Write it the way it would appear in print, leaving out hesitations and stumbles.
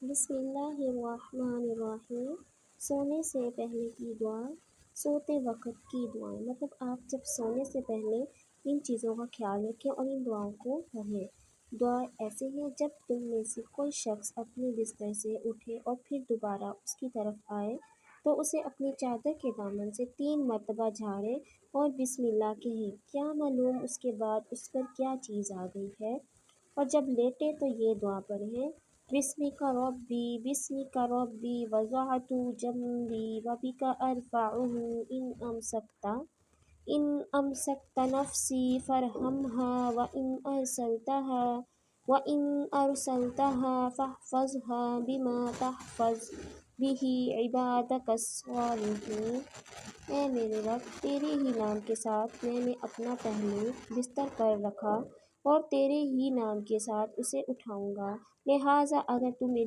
بسم اللہ الرحمن الرحیم۔ سونے سے پہلے کی دعا، سوتے وقت کی دعائیں، مطلب آپ جب سونے سے پہلے ان چیزوں کا خیال رکھیں اور ان دعاؤں کو پڑھیں۔ دعا ایسے ہیں: جب تم میں سے کوئی شخص اپنے بستر سے اٹھے اور پھر دوبارہ اس کی طرف آئے تو اسے اپنی چادر کے دامن سے 3 مرتبہ جھاڑے اور بسم اللہ کہے۔ کیا معلوم اس کے بعد اس پر کیا چیز آ گئی ہے۔ اور جب لیٹے تو یہ دعا پڑھیں: بسمک ربی وضعت جنبی وبک ارفعہ ان امسکت نفسی فارحمها وإن أرسلتها فاحفظها بما تحفظ به عبادك الصالحین۔ اے میرے رب، تیرے ہی نام کے ساتھ میں نے اپنا پہلو بستر پر رکھا اور تیرے ہی نام کے ساتھ اسے اٹھاؤں گا، لہٰذا اگر تو میری